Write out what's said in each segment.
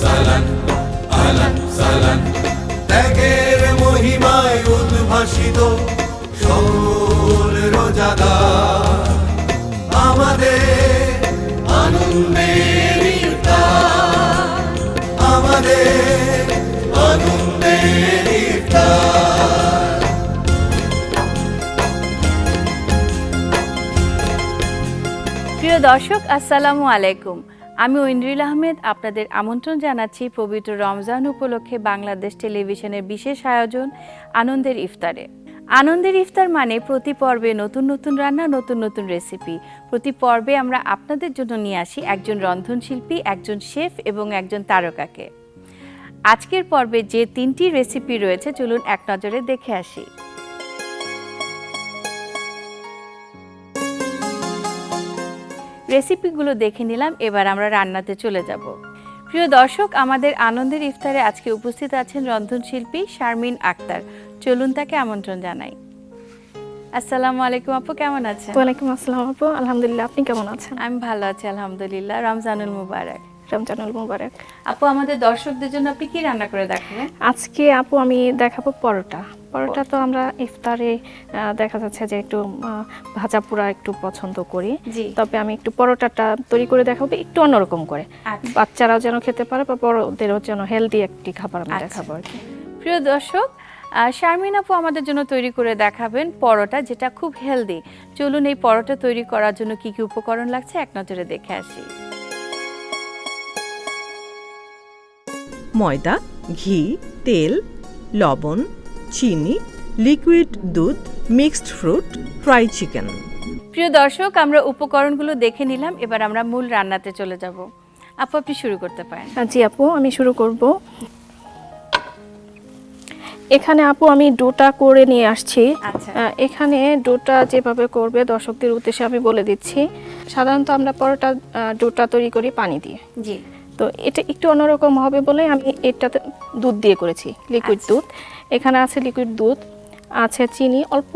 সালান আলান সালান ত্যাগের মহিমায় উদ্ভাসিত সকল রোজাদার আমাদের আনন্দের ইফতার আমাদের আনন্দের ইফতার। প্রিয় দর্শক, আসসালামু আলাইকুম। আমি ঐন্দ্রিল আহমেদ আপনাদের আমন্ত্রণ জানাচ্ছি পবিত্র রমজান উপলক্ষে বাংলাদেশ টেলিভিশনের বিশেষ আয়োজন আনন্দের ইফতারে। আনন্দের ইফতার মানে প্রতি পর্বে নতুন নতুন রান্না, নতুন নতুন রেসিপি। প্রতি পর্বে আমরা আপনাদের জন্য নিয়ে আসি একজন রন্ধনশিল্পী, একজন শেফ এবং একজন তারকাকে। আজকের পর্বে যে 3টি রেসিপি রয়েছে, চলুন এক নজরে দেখে আসি। রেসিপিগুলো দেখে নিলাম, এবার আমরা রান্নাতে চলে যাব। প্রিয় দর্শক, আমাদের আনন্দের ইফতারে আজকে উপস্থিত আছেন রন্ধনশিল্পী শারমিন আক্তার। চলুন তাকে আমন্ত্রণ জানাই। আসসালামু আলাইকুম আপু, কেমন আছেন? ওয়ালাইকুম আসসালাম আপু, আলহামদুলিল্লাহ। আপনি কেমন আছেন? আমি ভালো আছি আলহামদুলিল্লাহ। রমজানুল মুবারক। রমজানুল মুবারক। আপু, আমাদের দর্শকদের জন্য আপনি কি রান্না করে দেখাবেন? আজকে আপু আমি দেখাবো পরোটা। পরোটা তো আমরা ইফতারে দেখা যাচ্ছে যে একটু ভাজা পোড়া একটু পছন্দ করি, তবে আমি একটু পরোটাটা তৈরি করে দেখাবো একটু অন্যরকম করে, বাচ্চারাও যেন খেতে পারে বা বড়দেরও যেন হেলদি একটি খাবার আমি দেখাবো আর কি। প্রিয় দর্শক, শারমিন আপু আমাদের জন্য তৈরি করে দেখাবেন পরোটা, যেটা খুব হেলদি। চলুন এই পরোটা তৈরি করার জন্য কি কি উপকরণ লাগছে এক নজরে দেখে আসি। ময়দা, ঘি, তেল, লবণ, চিনি, লিকুইড দুধ, মিক্সড ফ্রুট, ফ্রাই চিকেন। প্রিয় দর্শক, আমরা উপকরণগুলো দেখে নিলাম, এবার আমরা মূল রান্নাতে চলে যাব। আপু, আপনি শুরু করতে পারেন। জি আপু, আমি শুরু করব। এখানে আপু আমি ডোটা করে নিয়ে আসছি। এখানে ডোটা যেভাবে করবে দর্শকদের উদ্দেশ্যে আমি বলে দিচ্ছি। সাধারণত আমরা পরোটা ডোটা তৈরি করি পানি দিয়ে, জি। তো এটা একটু অন্যরকম হবে বলে আমি এটাতে দুধ দিয়ে করেছি, লিকুইড দুধ। এখানে আছে লিকুইড দুধ, আছে চিনি, অল্প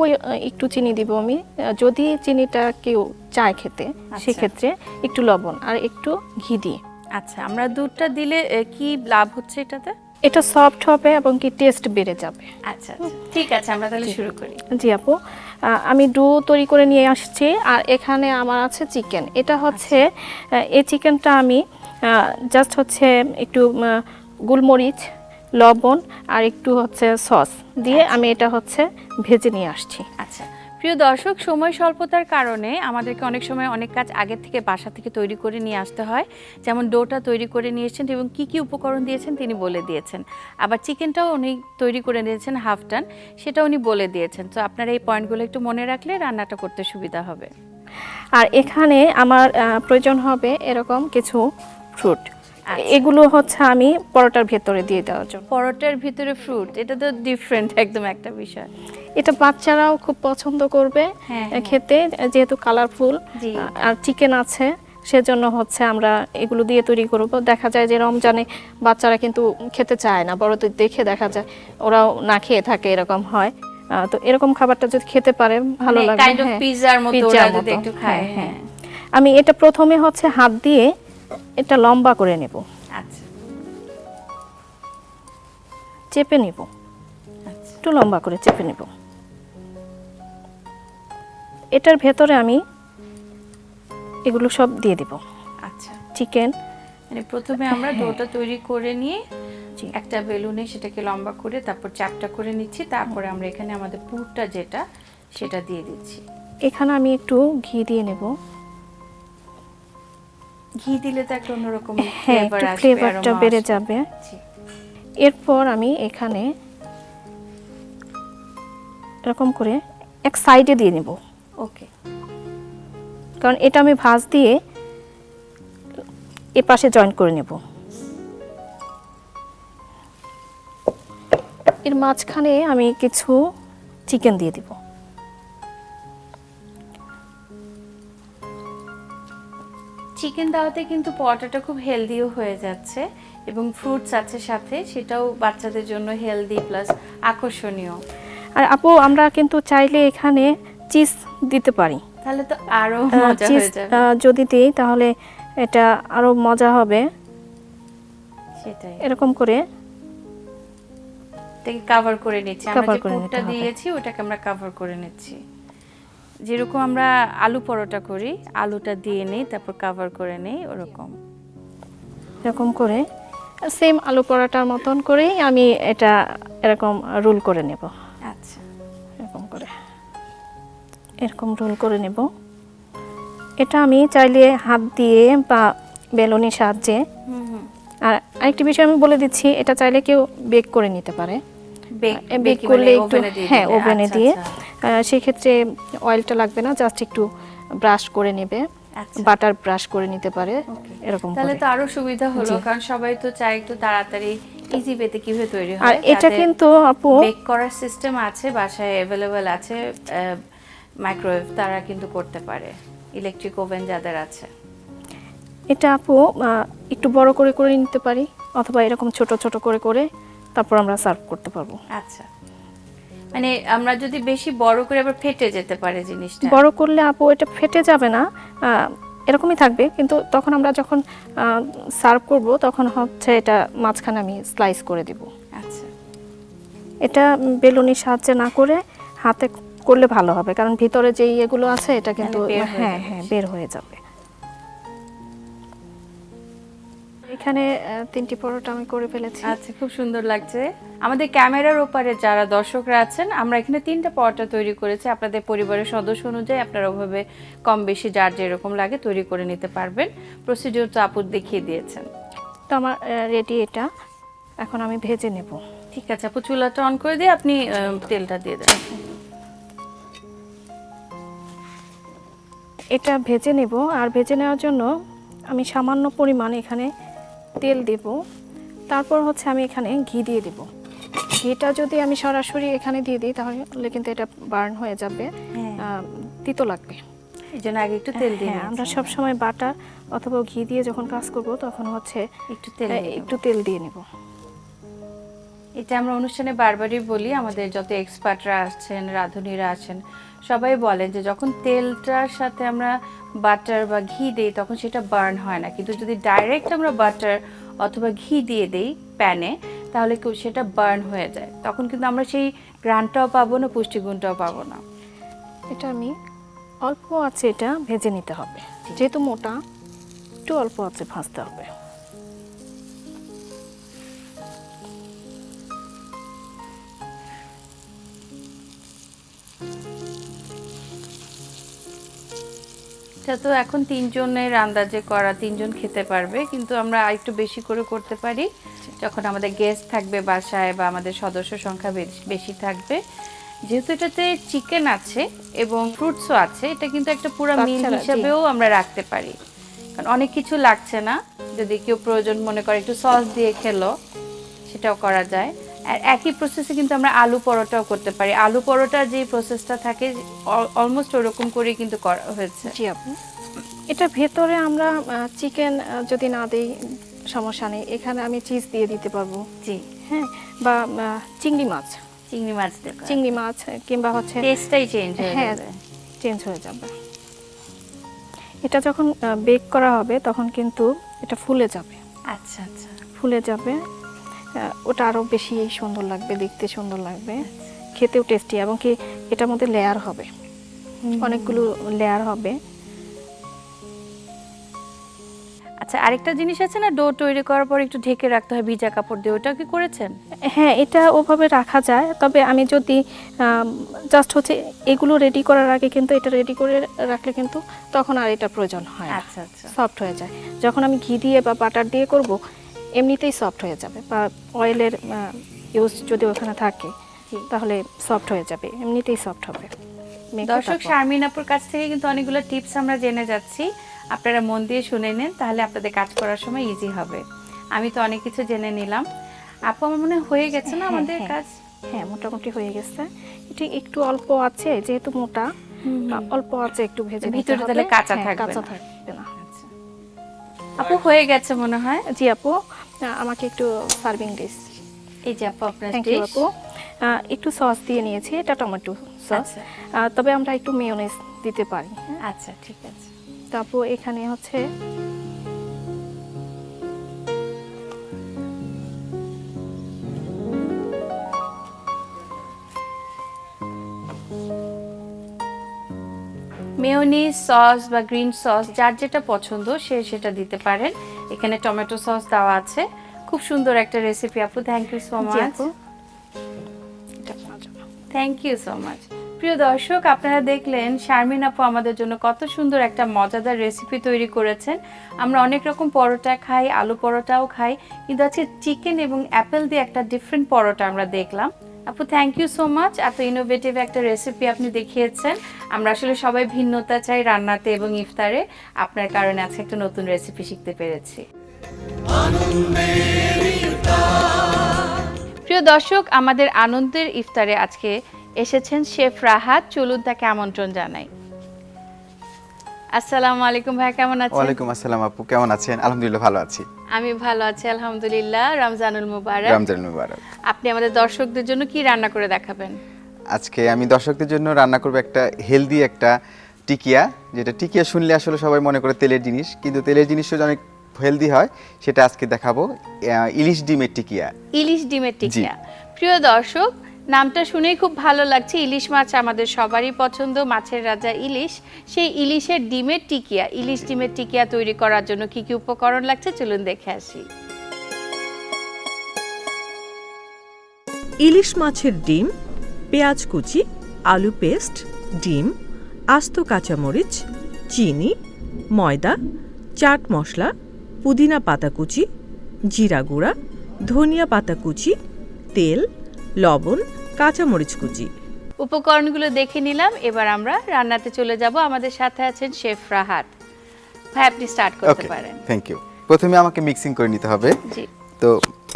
একটু চিনি দিব আমি, যদি চিনিটা কেউ চায় খেতে সেক্ষেত্রে একটু লবণ আর একটু ঘি দিয়ে। আচ্ছা, আমরা দুধটা দিলে কি লাভ হচ্ছে এটাতে? এটা সফট হবে এবং কি টেস্ট বেড়ে যাবে। আচ্ছা, ঠিক আছে, আমরা তাহলে শুরু করি। জি আপু, আমি ডো তৈরি করে নিয়ে আসছি। আর এখানে আমার আছে চিকেন। এটা হচ্ছে এই চিকেনটা আমি জাস্ট হচ্ছে একটু গোলমরিচ, লবণ আর একটু হচ্ছে সস দিয়ে আমি এটা হচ্ছে ভেজে নিয়ে আসছি। আচ্ছা, প্রিয় দর্শক, সময় স্বল্পতার কারণে আমাদেরকে অনেক সময় অনেক কাজ আগে থেকে বাসা থেকে তৈরি করে নিয়ে আসতে হয়। যেমন ডোটা তৈরি করে নিয়ে এসেছেন এবং কি কি উপকরণ দিয়েছেন তিনি বলে দিয়েছেন। আবার চিকেনটাও উনি তৈরি করে নিয়েছেন হাফ টান, সেটা উনি বলে দিয়েছেন। তো আপনারা এই পয়েন্টগুলো একটু মনে রাখলে রান্নাটা করতে সুবিধা হবে। আর এখানে আমার প্রয়োজন হবে এরকম কিছু ফ্রুট। এগুলো হচ্ছে আমি পরোটার ভেতরে দিয়ে দেওয়ার জন্য। পরোটার ভিতরে ফ্রুট, এটা তো ডিফারেন্ট একদম একটা বিষয়। এটা বাচ্চারাও খুব পছন্দ করবে খেতে, যেহেতু কালারফুল আর চিকেন আছে সেজন্য হচ্ছে আমরা এগুলো দিয়ে তৈরি করব। দেখা যায় যে রমজানে বাচ্চারা কিন্তু খেতে চায় না, বড়দের দেখে দেখা যায় ওরাও না খেয়ে থাকে, এরকম হয়। তো এরকম খাবারটা যদি খেতে পারে ভালো লাগে। কাইন্ড অফ পিৎজার মতো ওরা যদি একটু খায়। হ্যাঁ, আমি এটা প্রথমে হচ্ছে হাত দিয়ে এটা লম্বা করে নেব। আচ্ছা, চেপে নেব, একটু লম্বা করে চেপে নেব। এটার ভেতরে আমি এগুলো সব দিয়ে দিব। আচ্ছা, চিকেন মানে প্রথমে আমরা ডোটা তৈরি করে নিয়ে একটা বেলুনে সেটাকে লম্বা করে তারপর চ্যাপটা করে নিচ্ছি, তারপরে আমরা এখানে আমাদের পুরটা যেটা সেটা দিয়ে দিচ্ছি। এখানে আমি একটু ঘি দিয়ে নেব। ঘি দিলে তো একটা অন্যরকম ফ্লেভারটা বেড়ে যাবে। এরপর আমি এখানে এরকম করে এক সাইডে দিয়ে নেব। ওকে, কারণ এটা আমি ভাঁজ দিয়ে এ পাশে জয়েন করে নেব। এর মাঝখানে আমি কিছু চিকেন দিয়ে দিব। চিকেন দেওয়াতে কিন্তু পরোটাটা খুব হেলদিও হয়ে যাচ্ছে এবং ফ্রুটস আছে সাথে, সেটাও বাচ্চাদের জন্য হেলদি প্লাস আকর্ষণীয়। আর আপু আমরা কিন্তু চাইলে এখানে চিজ দিতে পারি, তাহলে তো আরো মজা হয়ে যাবে। যদি দিই তাহলে এটা আরো মজা হবে। সেটাই, এরকম করে এটাকে কভার করে নিচ্ছি। আমরা Cover যে করে নিতে পুরটা হবে। দিয়েছি ওটাকে আমরা কভার করে নিচ্ছি। যেরকম আমরা আলু পরোটা করি, আলুটা দিয়ে নেই তারপর কভার করে নেই, ওরকম। এরকম করে সেম আলু পরাটার মতন করেই আমি এটা এরকম রোল করে নেব। আচ্ছা, এরকম করে এরকম রোল করে নেব। এটা আমি চাইলে হাত দিয়ে বা বেলুনির সাহায্যে, আর আরেকটি বিষয় আমি বলে দিচ্ছি, এটা চাইলে কেউ বেক করে নিতে পারে। বেক করলে একটু, হ্যাঁ, ওভেনে দিয়ে সেক্ষেত্রে অয়েলটা লাগবে না, জাস্ট একটু ব্রাশ করে নেবে, বাটার ব্রাশ করে নিতে পারে এরকম তাহলে করে। তো আরো সুবিধা হলো, কারণ সবাই তো চায় একটু তাড়াতাড়ি ইজি পেতে কিভাবে তৈরি হয়। আর এটা কিন্তু আপু বেক করার সিস্টেম আছে, বাসায় অ্যাভেলেবল আছে, মাইক্রোওয়েভ তারা কিন্তু করতে পারে, ইলেকট্রিক ওভেন যাদের আছে। এটা আপু একটু বড় করে করে নিতে পারি, অথবা এরকম ছোট ছোট করে করে তারপর আমরা সার্ভ করতে পারবো। আচ্ছা, মানে আমরা যদি বেশি বড় করে আবার ফেটে যেতে পারে জিনিসটা। বড় করলে আপু এটা ফেটে যাবে না, এরকমই থাকবে, কিন্তু তখন আমরা যখন সার্ভ করব তখন হচ্ছে এটা মাঝখানে আমি স্লাইস করে দেব। আচ্ছা, এটা বেলুনির সাহায্যে না করে হাতে করলে ভালো হবে, কারণ ভিতরে যে ইয়েগুলো আছে এটা কিন্তু বের হয়ে হ্যাঁ যাবে। হ্যাঁ বের হয়ে যাবে। এখানে 3টি পরোটা আমি করে ফেলেছি। আচ্ছা, খুব সুন্দর লাগছে। আমাদের ক্যামেরার ওপারে যারা দর্শকরা আছেন, আমরা এখানে 3টা পরোটা তৈরি করেছি। আপনাদের পরিবারের সদস্য অনুযায়ী আপনারা ওভাবে কম বেশি যার যেরকম লাগে তৈরি করে নিতে পারবেন। প্রসিডিউর তো আপু দেখিয়ে দিয়েছেন। তো আমার রেডি এটা, এখন আমি ভেজে নেব। ঠিক আছে আপু, চুলাটা অন করে দিয়ে আপনি তেলটা দিয়ে দেন। এটা ভেজে নেব, আর ভেজে নেওয়ার জন্য আমি সামান্য পরিমাণ এখানে তেল দেব, তারপর হচ্ছে আমি এখানে ঘি দিয়ে দেব। ঘিটা যদি আমি সরাসরি এখানে দিয়ে দিই তাহলে কিন্তু এটা বার্ন হয়ে যাবে, তিতো লাগবে। এই জন্য আগে একটু তেল দিয়ে আমরা সব সময় বাটার অথবা ঘি দিয়ে যখন কাজ করব তখন হচ্ছে একটু তেল দিয়ে নেব। এটা আমরা অনুষ্ঠানে বারবারই বলি, আমাদের যত এক্সপার্টরা আছেন, রাঁধুনিরা আছেন, সবাই বলেন যে যখন তেলটার সাথে আমরা বাটার বা ঘি দিই তখন সেটা বার্ন হয় না, কিন্তু যদি ডাইরেক্ট আমরা বাটার অথবা ঘি দিয়ে দিই প্যানে তাহলে সেটা বার্ন হয়ে যায়, তখন কিন্তু আমরা সেই গ্রানটাও পাবো না, পুষ্টিগুণটাও পাবো না। এটা আমি অল্প আছে এটা ভেজে নিতে হবে, যেহেতু মোটা একটু অল্প আছে ভাজতে হবে। এটা তো এখন 3 জনের আন্দাজে করা, 3 জন খেতে পারবে, কিন্তু আমরা একটু বেশি করে করতে পারি যখন আমাদের গেস্ট থাকবে বাসায় বা আমাদের সদস্য সংখ্যা বেশি থাকবে। যেহেতু এটাতে চিকেন আছে এবং ফ্রুটসও আছে, এটা কিন্তু একটা পুরো মিল হিসেবেও আমরা রাখতে পারি, কারণ অনেক কিছু লাগছে না। যদি কেউ প্রয়োজন মনে করে একটু সস দিয়ে খেলো, সেটাও করা যায়। আর একই প্রসেসে কিন্তু আমরা আলু পরোটাও করতে পারি। আলু পরোটার যে প্রসেসটা থাকে অলমোস্ট ওরকম করেই কিন্তু করা হয়েছে। জি আপু, এটা ভেতরে আমরা চিকেন যদি না দিই সমস্যা নেই, এখানে আমি চিজ দিয়ে দিতে পারবো। জি, হ্যাঁ, বা চিংড়ি মাছ চিংড়ি মাছ কিংবা হচ্ছে টেস্টটাই চেঞ্জ হয়ে হ্যাঁ যাবে। চেঞ্জ হয়ে যাবে। এটা যখন বেক করা হবে তখন কিন্তু এটা ফুলে যাবে। আচ্ছা আচ্ছা, ফুলে যাবে, ওটা আরো বেশি সুন্দর লাগবে, দেখতে সুন্দর লাগবে, খেতেও টেস্টি, এবং কি এটার মধ্যে লেয়ার হবে, অনেকগুলো লেয়ার হবে। আচ্ছা, আরেকটা জিনিস আছে না, ডো তৈরি করার পর একটু ঢেকে রাখতে হয় ভিজা কাপড় দিয়ে, ওটা কি করেছেন? হ্যাঁ, এটা ওভাবে রাখা যায়, তবে আমি যদি জাস্ট হচ্ছে এগুলো রেডি করার আগে কিন্তু এটা রেডি করে রাখলে কিন্তু তখন আর এটা প্রয়োজন হয় না। আচ্ছা আচ্ছা, সফট হয়ে যায় যখন আমি ঘি দিয়ে বা বাটার দিয়ে করব, এমনিতেই সফট হয়ে যাবে, বা অয়েলের ইউজ যদি ওখানে থাকে তাহলে সফট হয়ে যাবে, এমনিতেই সফট হবে। দর্শক, শারমিন আপুর কাছ থেকে কিন্তু অনেকগুলো টিপস আমরা জেনে যাচ্ছি, আপনারা মন দিয়ে শুনে নেন, তাহলে আপনাদের কাজ করার সময় ইজি হবে। আমি তো অনেক কিছু জেনে নিলাম। আপু, আমার মনে হয়ে গেছে না আমাদের কাজ? হ্যাঁ, মোটামুটি হয়ে গেছে। এটা একটু অল্প আছে, যেহেতু মোটা, অল্প আছে একটু ভেজে নিতে ভিতরে হবে, তাহলে কাঁচা কাঁচা থাকবে থাকবে না। আচ্ছা আপু, হয়ে গেছে মনে হয়। জি আপু, আমাকে একটু সার্ভিং ডিশ। এই যে আপু আপনার থ্যাংক ইউ আপু। একটু সস দিয়ে নিয়েছি, এটা টমেটো সস, তবে আমরা একটু মেয়োনেজ দিতে পারি। আচ্ছা ঠিক আছে। তো আপু, এখানে হচ্ছে মেয়োনিজ সস বা গ্রিন সস যার যেটা পছন্দ সে সেটা দিতে পারেন। এখানে টমেটো সস দেওয়া আছে। খুব সুন্দর একটা রেসিপি আপু, থ্যাংক ইউ সো জি মাচ। আপু। এটা আপনার জন্য। Thank you so much. প্রিয় দর্শক, আপনারা দেখলেন শারমিন আপু আমাদের জন্য কত সুন্দর একটা মজাদার রেসিপি তৈরি করেছেন। আমরা অনেক রকম পরোটা খাই, আলু পরোটাও খাই, কিন্তু আজকে চিকেন এবং অ্যাপেল দিয়ে একটা ডিফারেন্ট পরোটা আমরা দেখলাম। আপু থ্যাংক ইউ সো মাচ, এত ইনোভেটিভ একটা রেসিপি আপনি দেখিয়েছেন। আমরা আসলে সবাই ভিন্নতা চাই রান্নাতে এবং ইফতারে। আপনার কারণে আজকে একটা নতুন রেসিপি শিখতে পেরেছি। প্রিয় দর্শক, আমাদের আনন্দের ইফতারে আজকে এসেছেন শেফ রাহাত। চলুন তাকে আমন্ত্রণ জানাই। আসসালামু আলাইকুম ভাই, কেমন আছেন? ওয়ালাইকুম আসসালাম আপু, কেমন আছেন? আলহামদুলিল্লাহ ভালো আছি। আমি ভালো আছি আলহামদুলিল্লাহ। রমজানুল মুবারক। রমজান মুবারক। আপনি আমাদের দর্শকদের জন্য কি রান্না করে দেখাবেন? আজকে আমি দর্শকদের জন্য রান্না করব একটা হেলদি একটা টিকিয়া, যেটা টিকিয়া শুনলে আসলে সবাই মনে করে তেলের জিনিস, কিন্তু তেলের জিনিসও অনেক হেলদি হয়। সেটা আজকে দেখাবো, ইলিশ ডিমের টিকিয়া। ইলিশ ডিমের টিকিয়া। প্রিয় দর্শক, নামটা শুনেই খুব ভালো লাগছে। ইলিশ মাছ আমাদের সবারই পছন্দ, মাছের রাজা ইলিশ। সেই ইলিশের ডিমের টিকিয়া, ইলিশ ডিমের টিকিয়া তৈরি করার জন্য কি কি উপকরণ লাগছে চলুন দেখে আসি। ইলিশ মাছের ডিম, পেঁয়াজ কুচি, আলু পেস্ট, ডিম, আস্ত কাঁচামরিচ, চিনি, ময়দা, চাট মশলা, পুদিনা পাতা কুচি, জিরা গুঁড়া, ধনিয়া পাতা কুচি, তেল, লবণ, কাঁচামরিচ কুচি। উপকরণগুলো দেখে নিলাম, এবার আমরা রান্নাতে চলে যাব। আমাদের সাথে আছেন শেফ রাহাত ভাই, আপনি স্টার্ট করতে ওকে, পারেন। Thank you. প্রথমে আমাকে মিক্সিং করে নিতে হবে। জি। তো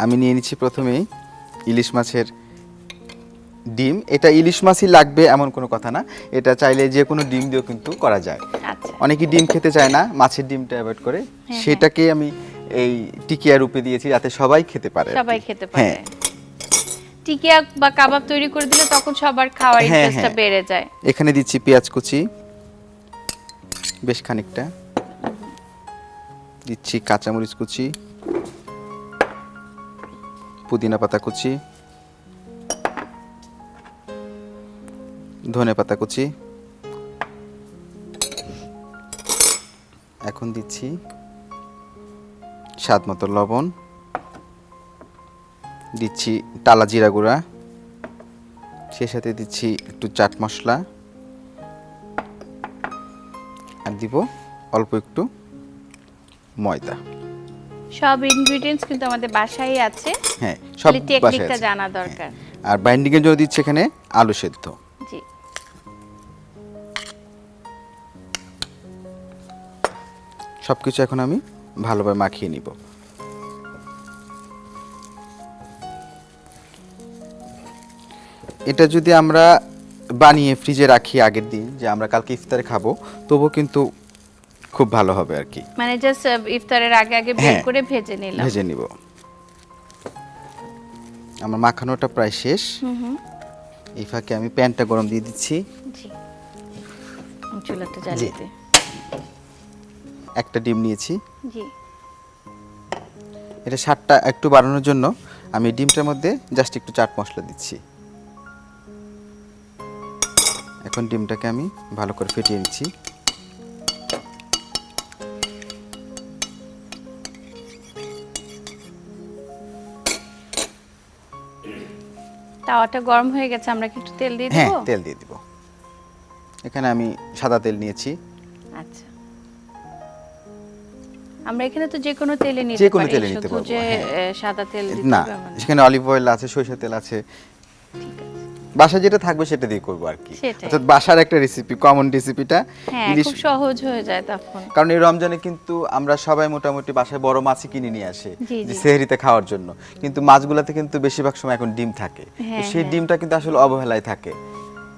আমি নিয়ে নিচ্ছি প্রথমেই ইলিশ মাছের ডিম। এটা ইলিশ মাছই লাগবে এমন কোনো কথা না, এটা চাইলে যে কোনো ডিম দিয়েও কিন্তু করা যায়। আচ্ছা। অনেকেই ডিম খেতে চায় না, মাছের ডিমটা অ্যাভয়েড করে, সেটাকে আমি এই টিকিয়া রূপে দিয়েছি যাতে সবাই খেতে পারে আর কি। সবাই খেতে পারে। হ্যাঁ। টিকিয়া বা কাবাব তৈরি করে দিলে তখন সবার খাওয়ার হ্যাঁ, ইন্টারেস্টটা হ্যাঁ। বেড়ে যায়। এখানে দিচ্ছি পেঁয়াজ কুচি বেশ খানিকটা, দিচ্ছি কাঁচামরিচ কুচি, পুদিনা পাতা কুচি, ধনে পাতা কুচি, এখন দিচ্ছি স্বাদ মতো লবণ, দিচ্ছি টালা জিরা গুঁড়া, সেই সাথে দিচ্ছি একটু চাট মশলা, আর দিব অল্প একটু ময়দা। সব ইনগ্রেডিয়েন্টস কিন্তু আমাদের বাসায় আছে, হ্যাঁ, সব খালি বাসায় টেকনিকটা আছে। জানা দরকার। আর বাইন্ডিং এর জন্য দিচ্ছি এখানে আলু সেদ্ধ। জি। সবকিছু এখন আমি ভালোভাবে মাখিয়ে নিব। এটা যদি আমরা বানিয়ে ফ্রিজে রাখি আগের দিন, যে আমরা কালকে ইফতারে খাবো, তবুও কিন্তু খুব ভালো হবে আর কি। মানে জাস্ট ইফতারের আগে আগে বের হ্যাঁ, করে ভেজে নিলাম। ভেজে নিব। আমার মাখানোটা প্রায় শেষ। এই ফাঁকে আমি প্যানটা গরম দিয়ে দিচ্ছি। জি। চুলাটা জ্বালিয়ে দে। একটা ডিম নিয়েছি, জি। এটা স্বাদটা একটু বাড়ানোর জন্য আমি ডিমটার মধ্যে জাস্ট একটু চাট মশলা দিচ্ছি। এখন ডিমটাকে আমি ভালো করে ফেটিয়ে নিচ্ছি। তাওয়াটা গরম হয়ে গেছে, আমরা কি একটু তেল দিয়ে হ্যাঁ, দেব? তেল দিয়ে দিব। এখানে আমি সাদা তেল নিয়েছি। আচ্ছা। আমরা এখানে তো যে কোনো তেলে নিতে যে কোনো পারি, তেলে নিতে শুধু পারবো, যে হ্যাঁ। সাদা তেল দিতে না, হবে এমন না। সেখানে অলিভ অয়েল আছে, সরিষার তেল আছে, ঠিক আছে। বাসায় যেটা থাকবে সেটা দিয়ে করবো আর কি। সেটাই। অর্থাৎ বাসার একটা রেসিপি, কমন রেসিপিটা হ্যাঁ, ইলিশ। খুব সহজ হয়ে যায় তখন। কারণ এই রমজানে কিন্তু আমরা সবাই মোটামুটি বাসায় বড় মাছই কিনে নিয়ে আসে জি, যে জি। সেহরিতে খাওয়ার জন্য, কিন্তু মাছগুলোতে কিন্তু বেশিরভাগ সময় এখন ডিম থাকে। তো হ্যাঁ, সেই হ্যাঁ। ডিমটা কিন্তু আসলে অবহেলায় থাকে।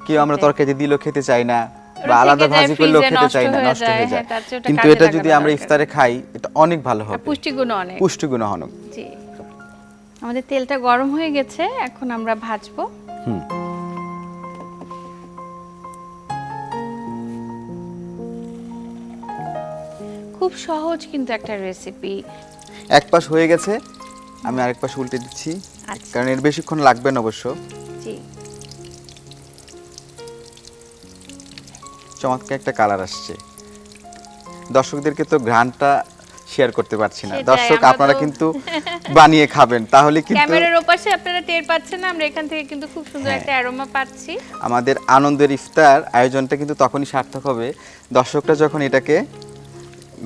কেউ আমরা সেটাই। তরকারি দিলেও খেতে চাই না, ওরা বা আলাদা থেকে যায়, ভাজি করলেও ফ্রিজে খেতে নষ্ট চাই না, হয়ে নষ্ট যায়। হয়ে হ্যাঁ, যায়। তার চেয়ে ওটা কিন্তু কাজে এটা লাগানো যদি আমরা দরকার। ইফতারে খাই, এটা অনেক ভালো আর হবে, পুষ্টিগুণ অনেক। পুষ্টিগুণ অনেক। জি। আমাদের তেলটা গরম হয়ে গেছে, এখন আমরা ভাজবো। খুব সহজ কিন্তু একটা রেসিপি। এক পাশ হয়ে গেছে, আমি আরেক পাশ উল্টে দিচ্ছি, আচ্ছা। কারণ এর বেশিক্ষণ লাগবে না অবশ্য। জি। চমৎকার একটা কালার আসছে। দর্শকদেরকে তো ঘ্রাণটা শেয়ার করতে পারছি না। সেটাই, দর্শক আমরা আপনারা তো- কিন্তু বানিয়ে খাবেন, তাহলে কিন্তু ক্যামেরার ওপাশে আপনারা টের পাচ্ছেন না, আমরা এখান থেকে কিন্তু খুব সুন্দর একটা অ্যারোমা পাচ্ছি। আমাদের আনন্দের ইফতার আয়োজনটা কিন্তু তখনই সার্থক হবে দর্শকরা যখন এটাকে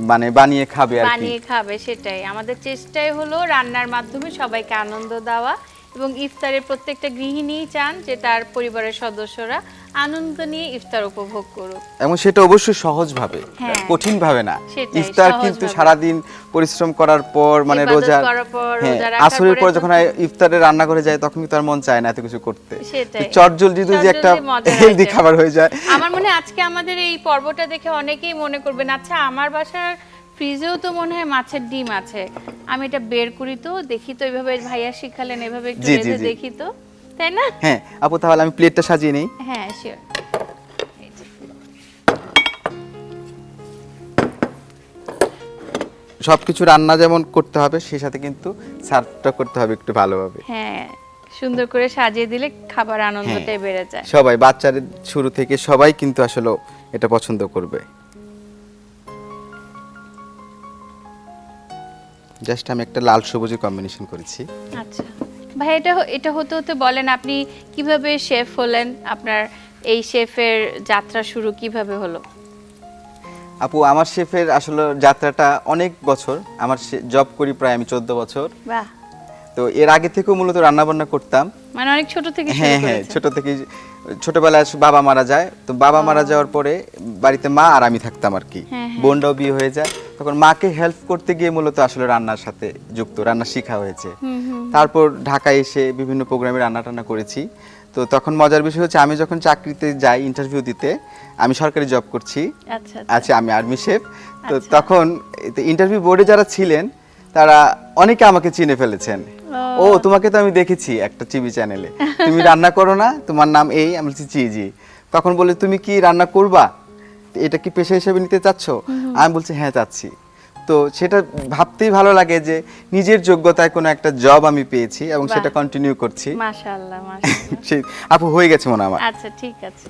মানে বানিয়ে খাবে আর কি। বানিয়ে খাবে, সেটাই আমাদের চেষ্টাই হলো রান্নার মাধ্যমে সবাইকে আনন্দ দেওয়া, এবং ইফতারের প্রত্যেকটা গৃহিণী চান যে তার পরিবারের সদস্যরা আনন্দ নিয়ে ইফতার উপভোগ করুক। এবং সেটা অবশ্যই সহজভাবে, হ্যাঁ। কঠিনভাবে না। সেটাই, ইফতার কিন্তু সহজভাবে। সারাদিন পরিশ্রম করার পর মানে ইবাদত রোজা করার পর, হ্যাঁ, রোজা রাখার আসরের পরে পর যখন ইফতারে রান্না করে যায় তখন কিন্তু আর মন চায় না এত কিছু করতে। সেটাই। চটজলদি যে একটা চটজলদি মজার হেলদি item। খাবার হয়ে যায়। আমার মনে হয় আজকে আমাদের এই পর্বটা দেখে অনেকেই মনে করবেন, আচ্ছা আমার বাসার ফ্রিজেও তো মনে হয় মাছের ডিম আছে, আমি এটা বের করি তো, দেখি তো, এইভাবে ভাইয়া শিখালেন, এভাবে একটু জি, জি, রেঁধে জি। দেখি তো, তাই না? হ্যাঁ আপু, তাহলে আমি প্লেটটা সাজিয়ে নেই। হ্যাঁ, শিওর। সবকিছু রান্না যেমন করতে হবে সেই সাথে কিন্তু সার্ভটা করতে হবে একটু ভালোভাবে। হ্যাঁ, সুন্দর করে সাজিয়ে দিলে খাবার আনন্দটাই বেড়ে যায়। সবাই বাচ্চাদের শুরু থেকে সবাই কিন্তু আসলে এটা পছন্দ করবে। জাস্ট আমি একটা লাল সবুজের কম্বিনেশন করেছি। আচ্ছা ভাই, এটা হতে হতে বলেন আপনি কিভাবে শেফ হলেন, আপনার এই শেফের যাত্রা শুরু কিভাবে হলো? আপু, আমার শেফের আসলে যাত্রাটা অনেক বছর। আমার জব করি প্রায় আমি 14 বছর। বাহ, তো এর আগে থেকেও মূলত রান্না বান্না করতাম। মানে অনেক ছোট থেকে শুরু হ্যাঁ হ্যাঁ, করেছেন। ছোট থেকে। ছোটবেলায় বাবা মারা যায়, তো বাবা মারা যাওয়ার পরে বাড়িতে মা আর আমি থাকতাম আর কি। হ্যাঁ, হ্যাঁ। বোনটাও বিয়ে হয়ে যায়, তখন মাকে হেল্প করতে গিয়ে মূলত আসলে রান্নার সাথে যুক্ত, রান্না শেখা হয়েছে। তারপর ঢাকায় এসে বিভিন্ন প্রোগ্রামে রান্না টান্না করেছি। তো তখন মজার বিষয় হচ্ছে, আমি যখন চাকরিতে যাই ইন্টারভিউ দিতে, আমি সরকারি জব করছি, আচ্ছা আচ্ছা আমি আর্মি শেফ। তো তখন ইন্টারভিউ বোর্ডে যারা ছিলেন তারা অনেকে আমাকে চিনে ফেলেছেন। ও, তোমাকে তো আমি দেখেছি একটা টিভি চ্যানেলে, তুমি রান্না করো না, তোমার নাম এই। আমি বলছি জি জি। তখন বলে, তুমি কি রান্না করবা, এটা কি পেশা হিসেবে নিতে চাচ্ছ? আমি বলছি হ্যাঁ চাচ্ছি। তো সেটা ভাবতেই ভালো লাগে যে নিজের যোগ্যতায় কোনো একটা জব আমি পেয়েছি এবং বাহ। সেটা কন্টিনিউ করছি। মাশাআল্লাহ, মাশাআল্লাহ। সেই আপু হয়ে গেছে মনে হয় আমার। আচ্ছা ঠিক আছে।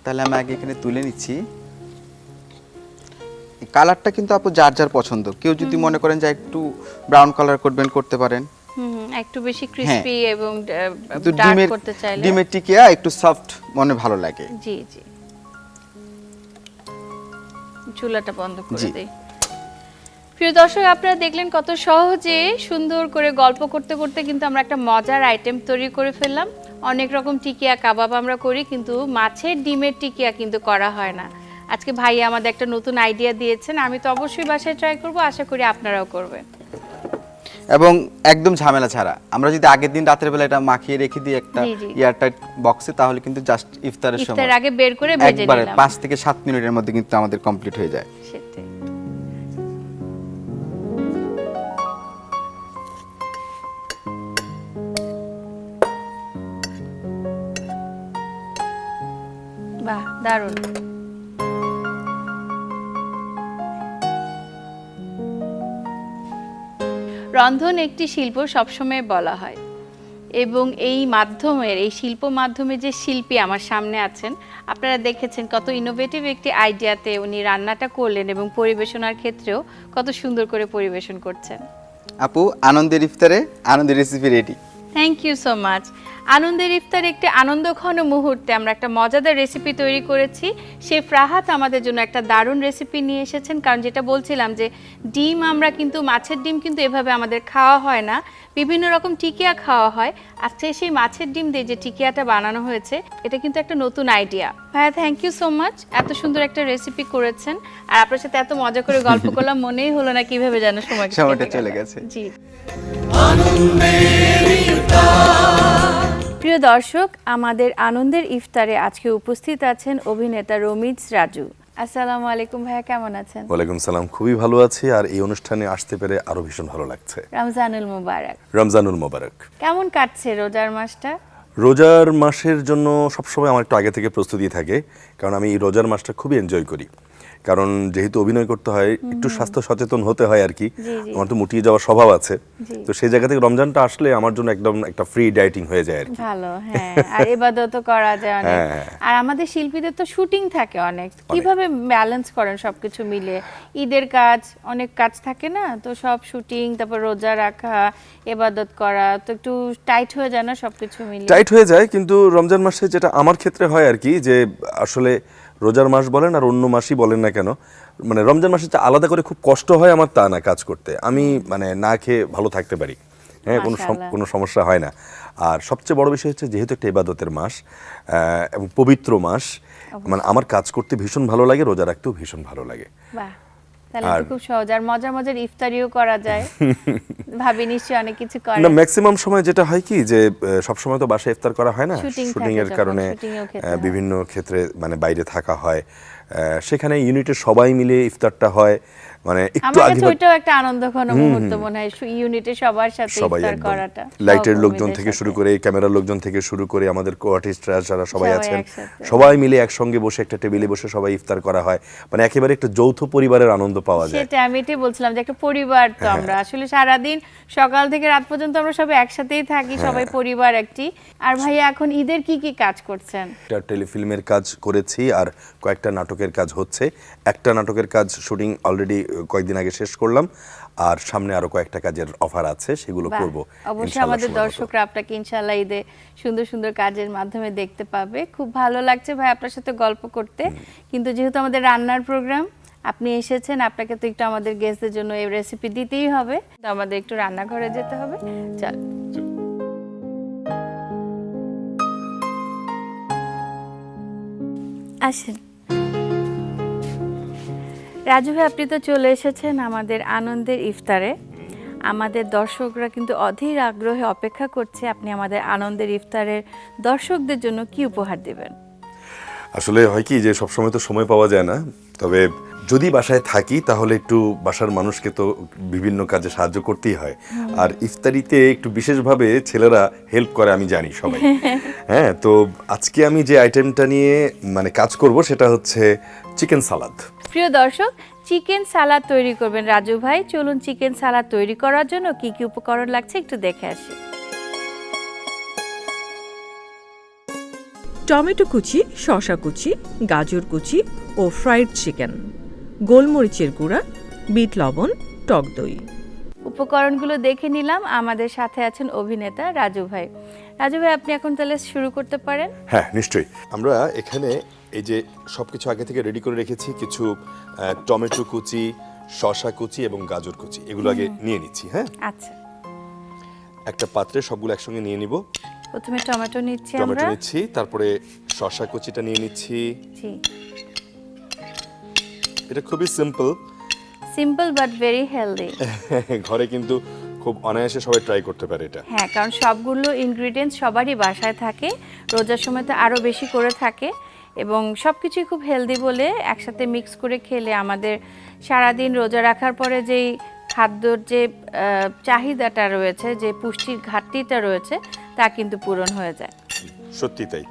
তাহলে আমি আগে এখানে তুলে নিচ্ছি। কালারটা কিন্তু আপু যার যার পছন্দ, কেউ যদি মনে করেন যে একটু ব্রাউন কালার করবেন করতে পারেন। একটু বেশি ক্রিস্পি এবং কিন্তু ডার্ক করতে চাইলে ডিমের টিকিয়া একটু সফট মনে ভালো লাগে। জি জি। চুলাটা বন্ধ করে জি। দেই। প্রিয় দর্শক, আপনারা দেখলেন কত সহজে সুন্দর করে গল্প করতে করতে কিন্তু আমরা একটা মজার আইটেম তৈরি করে ফেললাম। অনেক রকম টিকিয়া কাবাব আমরা করি, কিন্তু মাছের ডিমের টিকিয়া কিন্তু করা হয় না। আজকে ভাই আমাদের একটা নতুন আইডিয়া দিয়েছেন, আমি তো অবশ্যই বাসায় ট্রাই করব, আশা করি আপনারাও করবেন। এবং একদম ঝামেলা ছাড়া, আমরা যদি আগের দিন রাতের বেলা এটা মাখিয়ে রেখে দিই একটা জি, জি। এয়ারটাইট বক্সে, তাহলে কিন্তু জাস্ট ইফতারের সময় ইফতার আগে বের করে ভেজে একবারে নিলাম। 5 থেকে 7 মিনিটের মধ্যে কিন্তু আমাদের কমপ্লিট হয়ে যায়। সেটাই। বাহ, দারুণ। রন্ধন একটি শিল্প সবসময় বলা হয়, এবং এই মাধ্যমের, এই শিল্প মাধ্যমে যে শিল্পী আমার সামনে আছেন, আপনারা দেখেছেন কত ইনোভেটিভ একটি আইডিয়াতে উনি রান্নাটা করলেন এবং পরিবেশনার ক্ষেত্রেও কত সুন্দর করে পরিবেশন করছেন। আপু, আনন্দের ইফতারে আনন্দের recipe ready. Thank you so much. আনন্দের ইফতার একটি আনন্দঘন মুহূর্তে আমরা একটা মজাদার রেসিপি তৈরি করেছি। শেফ রাহাত আমাদের জন্য একটা দারুণ রেসিপি নিয়ে এসেছেন, কারণ যেটা বলছিলাম যে ডিম, আমরা কিন্তু মাছের ডিম কিন্তু এভাবে আমাদের খাওয়া হয় না, বিভিন্ন রকম টিকিয়া খাওয়া হয়। আজকে সেই মাছের ডিম দিয়ে যে টিকিয়াটা বানানো হয়েছে, এটা কিন্তু একটা নতুন আইডিয়া। ভাইয়া, থ্যাংক ইউ সো মাচ, এত সুন্দর একটা রেসিপি করেছেন, আর আপনার সাথে এত মজা করে গল্প করলাম, মনেই হলো না কিভাবে যেন সময়টা চলে গেছে। জি। আনন্দের ইফতার। প্রিয় দর্শক, আমাদের আনন্দের ইফতারে আজকে উপস্থিত আছেন অভিনেতা রমিজ রাজু। আসসালামু আলাইকুম ভাইয়া, কেমন আছেন? ওয়ালাইকুম সালাম, খুবই ভালো আছি, আর এই অনুষ্ঠানে আসতে পেরে আরো ভীষণ ভালো লাগছে। রমজানুল মুবারক। রমজানুল মোবারক। কেমন কাটছে রোজার মাসটা? রোজার মাসের জন্য সবসময় আমার একটু আগে থেকে প্রস্তুতি থাকে, কারণ আমি এই রোজার মাসটা খুবই এনজয় করি। কারণ যেহেতু অভিনয় করতে হয় একটু স্বাস্থ্য সচেতন হতে হয় আর কি। জি, জি। আমার তো মুটিয়ে যাওয়ার স্বভাব আছে, জি। তো সেই জায়গা থেকে রমজানটা আসলে আমার জন্য একদম একটা ফ্রি ডায়েটিং হয়ে যায় আর কি। ভালো, হ্যাঁ। আর ইবাদতও করা যায় অনেক। হ্যাঁ। আর আমাদের শিল্পীদের তো শুটিং থাকে অনেক, কিভাবে ব্যালেন্স করেন সবকিছু মিলে? ঈদের কাজ, অনেক কাজ থাকে না, তো সব শুটিং, তারপর রোজা রাখা, ইবাদত করা, তো একটু টাইট হয়ে যায় না সবকিছু মিলে? টাইট হয়ে যায়, কিন্তু রমজান মাসে যেটা আমার ক্ষেত্রে হয় আর কি, যে আসলে রোজার মাস বলেন আর অন্য মাসই বলেন না কেন, মানে রমজান মাসে যে আলাদা করে খুব কষ্ট হয় আমার তা না কাজ করতে, আমি মানে না খেয়ে ভালো থাকতে পারি, হ্যাঁ, মাশাআল্লাহ। কোনো সমস্যা হয় না। আর সবচেয়ে বড় বিষয় হচ্ছে যেহেতু একটা ইবাদতের মাস এবং পবিত্র মাস, মানে আমার কাজ করতে ভীষণ ভালো লাগে, রোজা রাখতেও ভীষণ ভালো লাগে। বাহ, তাহলে তো খুব সহজ। আর মজার মজার ইফতারিও করা যায়, ভাবি নিশ্চয়ই অনেক কিছু করে। না, ম্যাক্সিমাম সময় যেটা হয় কি, যে সব সময় তো বাসায় ইফতার করা হয় না, Shooting শুটিং থাকে এর যখন, কারণে shooting-এও খেতে হয়। বিভিন্ন ক্ষেত্রে মানে বাইরে থাকা হয়, সেখানে ইউনিটের সবাই মিলে ইফতারটা হয়, মানে একটু আমার আগে কাছে ওইটাও একটা আনন্দঘন মুহূর্ত মনে হয়, ইউনিটে সবার সাথে সবাই ইফতার একদম করাটা, লাইটের লোকজন সহকর্মীদের থেকে সাথে। শুরু করে ক্যামেরার লোকজন থেকে শুরু করে আমাদের কো-আর্টিস্টরা যারা সবাই সবাই আছেন, একসাথে। সবাই মিলে একসঙ্গে বসে একটা টেবিলে বসে সবাই ইফতার করা হয়, মানে একেবারে একটা যৌথ পরিবারের আনন্দ পাওয়া যায়। সেটা আমি এটাই বলছিলাম যে একটা পরিবার তো আমরা আসলে সারাদিন সকাল থেকে রাত পর্যন্ত আমরা সবাই একসাথেই থাকি, সবাই পরিবার একটি। আর ভাইয়া এখন ঈদের কি কি কাজ করছেন? একটা টেলিফিল্মের কাজ করেছি আর কয়েকটা নাটকের কাজ হচ্ছে। একটা নাটকের কাজ শুটিং অলরেডি কয়েকদিন আগে শেষ করলাম, আর সামনে আরো কয়েকটা কাজের অফার আছে, সেগুলো বাহ, করব অবশ্যই ইনশাআল্লাহ আমাদের সময় মতো। দর্শকরা আপনাকে ইনশাআল্লাহ ঈদে সুন্দর সুন্দর কাজের মাধ্যমে দেখতে পাবে। খুব ভালো লাগছে ভাই আপনার সাথে গল্প করতে, কিন্তু যেহেতু আমাদের রান্নার প্রোগ্রাম, আপনি এসেছেন, আপনাকে তো একটু আমাদের গেস্টদের জন্য এই রেসিপি দিতেই হবে, তো আমাদের একটু রান্নাঘরে যেতে হবে। চল। আসেন রাজু ভাই, আপনি তো চলে এসেছেন আমাদের আনন্দের ইফতারে। আমাদের দর্শকরা কিন্তু অধীর আগ্রহে অপেক্ষা করছে আপনি আমাদের আনন্দের ইফতারের দর্শকদের জন্য কি উপহার দেবেন। আসলে হয় কি, যে সবসময় তো সময় পাওয়া যায় না, তবে যদি বাসায় থাকি তাহলে একটু বাসার মানুষকে তো বিভিন্ন কাজে সাহায্য করতেই হয়, আর ইফতারিতে একটু বিশেষভাবে ছেলেরা হেল্প করে আমি জানি সবাই। হ্যাঁ, তো আজকে আমি যে আইটেমটা নিয়ে মানে কাজ করব সেটা হচ্ছে চিকেন সালাদ। প্রিয় দর্শক, চিকেন সালাদ তৈরি করবেন রাজু ভাই। চলুন চিকেন সালাদ তৈরি করার জন্য কি কি উপকরণ লাগছে একটু দেখে আসি। টমেটো কুচি, শসা কুচি, গাজর কুচি ও ফ্রাইড চিকেন, গোলমরিচের গুঁড়া, বিট লবণ, টক দই। উপকরণগুলো দেখে নিলাম। আমাদের সাথে আছেন অভিনেতা রাজু ভাই। রাজু ভাই, আপনি এখন তাহলে শুরু করতে পারেন। হ্যাঁ, নিশ্চয়ই। আমরা এখানে এই যে সবকিছু আগে থেকে রেডি করে রেখেছি, কিছু টমেটো কুচি, শসা কুচি এবং গাজর কুচি, এগুলো আগে নিয়ে নিচ্ছি। হ্যাঁ, আচ্ছা, একটা পাত্রে সবগুলো একসঙ্গে নিয়ে নিব। প্রথমে টমেটো নিচ্ছি টমেটো আমরা। নিচ্ছি, তারপরে শসা কুচিটা নিয়ে নিচ্ছি। জি, এটা খুবই simple, simple but very healthy. ঘরে কিন্তু খুব অনায়াসে সবাই ট্রাই করতে পারে এটা। হ্যাঁ, কারণ সবগুলো ইনগ্রিডিয়েন্টস সবারই বাসায় থাকে, রোজার সময় তো আরও বেশি করে থাকে, এবং সব কিছুই খুব হেলদি বলে একসাথে মিক্স করে খেলে আমাদের সারাদিন রোজা রাখার পরে যেই খাদ্যর যে চাহিদাটা রয়েছে, যে পুষ্টির ঘাটতিটা রয়েছে, তা কিন্তু পূরণ হয়ে যায়। সত্যি তাই।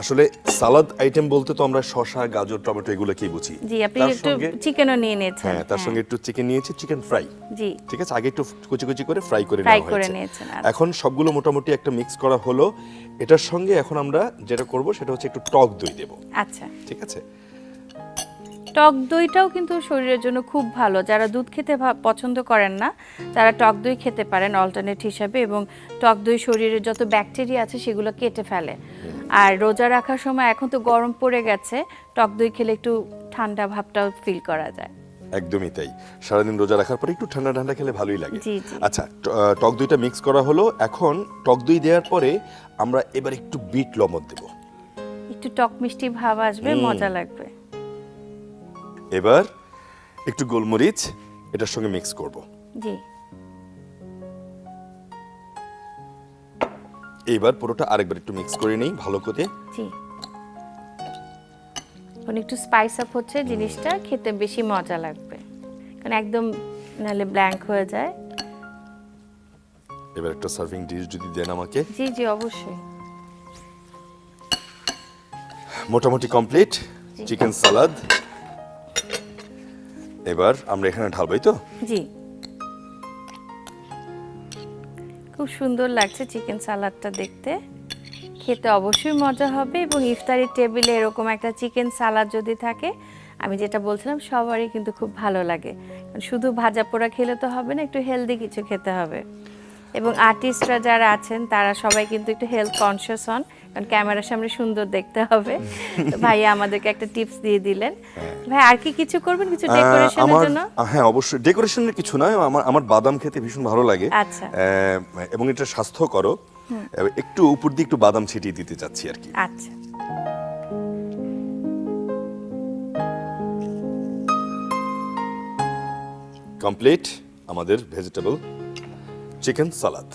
আসলে সালাদ আইটেম বলতে তো আমরা শসা, গাজর, টমেটো এগুলোকেই বুঝি। জি, আপনি তার একটু সঙ্গে- চিকেনও নিয়ে নিয়েছেন। হ্যাঁ, তার সঙ্গে একটু চিকেন নিয়েছি, চিকেন ফ্রাই। জি, ঠিক আছে, আগে একটু কুচি কুচি করে ফ্রাই করে ফ্রাই নেওয়া করে হয়েছে। নিয়েছেন। আচ্ছা। এখন সবগুলো মোটামুটি একটা মিক্স করা হলো। এটার সঙ্গে এখন আমরা যেটা করব সেটা হচ্ছে একটু টক দই দেব। আচ্ছা, ঠিক আছে, টক দইটাও কিন্তু শরীরের জন্য খুব ভালো। যারা দুধ খেতে পছন্দ করেন না, তারা টক দই খেতে পারেন অল্টারনেট হিসাবে, এবং টক দই শরীরের যত ব্যাকটেরিয়া আছে সেগুলো কেটে ফেলে। আর রোজা রাখার সময় এখন তো গরম পড়ে গেছে, টক দই খেলে একটু ঠান্ডা ভাবটাও ফিল করা যায়। একদমই তাই। সারাদিন রোজা রাখার পরে একটু ঠান্ডা ঠান্ডা খেলে ভালোই লাগে। জি, জি। আচ্ছা, টক দইটা মিক্স করা হলো। এখন টক দই দেওয়ার পরে আমরা এবার একটু বিট লবণ দেব। একটু টক মিষ্টি ভাব আসবে, মজা লাগবে। এবার একটু গোলমরিচ এটার সঙ্গে মিক্স করব। জি, এইবার পুরোটা আরেকবার একটু মিক্স করে নেই ভালো করে। জি। এখন একটু স্পাইস আপ হচ্ছে জিনিসটা, খেতে বেশি মজা লাগবে, কারণ একদম নাহলে ব্ল্যাঙ্ক হয়ে যায়। এবার একটা সার্ভিং ডিশ যদি দেন আমাকে। জি, জি, অবশ্যই। মোটামুটি কমপ্লিট চিকেন সালাদ। এবার আমরা এখানে ঢালবই তো? জি, খুব সুন্দর লাগছে চিকেন সালাডটা দেখতে, খেতে অবশ্যই মজা হবে। এবং ইফতারির টেবিলে এরকম একটা চিকেন সালাদ যদি থাকে, আমি যেটা বলছিলাম সবারই কিন্তু খুব ভালো লাগে। শুধু ভাজা পোড়া খেলে তো হবে না, একটু হেলদি কিছু খেতে হবে। এবং আর্টিস্টরা যারা আছেন তারা সবাই কিন্তু একটু হেলথ কনসিয়াস হন, কারণ ক্যামেরার সামনে সুন্দর দেখতে হবে। তো ভাইয়া আমাদেরকে একটা টিপস দিয়ে দিলেন। ভাই আর কি কিছু করবেন, কিছু ডেকোরেশনের জন্য? হ্যাঁ অবশ্যই, ডেকোরেশনের কিছু নয়, আমার বাদাম খেতে ভীষণ ভালো লাগে। আচ্ছা। এবং এটা স্বাস্থ্যকরও, একটু উপর দিয়ে একটু বাদাম ছিটিয়ে দিতে চাচ্ছি আর কি। আচ্ছা, কমপ্লিট আমাদের vegetable chicken salad.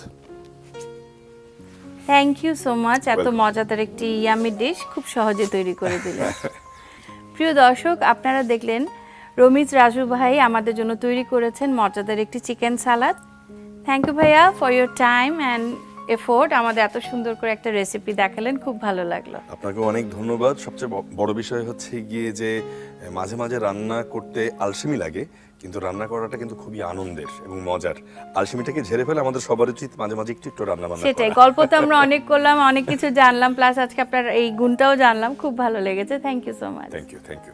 Thank you so much. এত Welcome. মজাদার একটি ইয়ামি ডিশ খুব সহজে তৈরি করে দিলেন। প্রিয় দর্শক, আপনারা দেখলেন রমিজ রাজু ভাই আমাদের জন্য তৈরি করেছেন মজাদার একটি চিকেন সালাদ। থ্যাংক ইউ ভাইয়া for your time and effort, আমাদের এত সুন্দর করে একটা রেসিপি দেখালেন, খুব ভালো লাগলো। আপনাকে অনেক ধন্যবাদ। সবচেয়ে বড় বিষয় হচ্ছে গিয়ে যে মাঝে মাঝে রান্না করতে আলসেমি লাগে, কিন্তু রান্না করাটা কিন্তু খুবই আনন্দের এবং মজার। আলসেমিটাকে ঝেড়ে ফেলে আমাদের সবার উচিত মাঝে মাঝে একটু রান্না বান্না সেটাই, করা। গল্প তো আমরা অনেক করলাম, অনেক কিছু জানলাম, প্লাস আজকে আপনার এই গুণটাও জানলাম, খুব ভালো লেগেছে। Thank you so much. Thank you, thank you.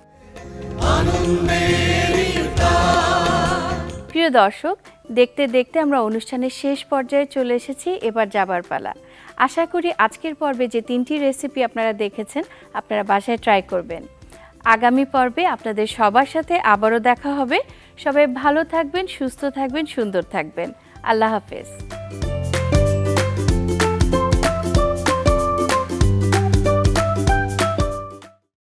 প্রিয় দর্শক, দেখতে দেখতে আমরা অনুষ্ঠানের শেষ পর্যায়ে চলে এসেছি, এবার যাবার পালা। আশা করি আজকের পর্বে যে 3টি রেসিপি আপনারা দেখেছেন আপনারা বাসায় ট্রাই করবেন। আগামী পর্বে আপনাদের সবার সাথে আবারও দেখা হবে। সবাই ভালো থাকবেন, সুস্থ থাকবেন, সুন্দর থাকবেন। আল্লাহ হাফেজ।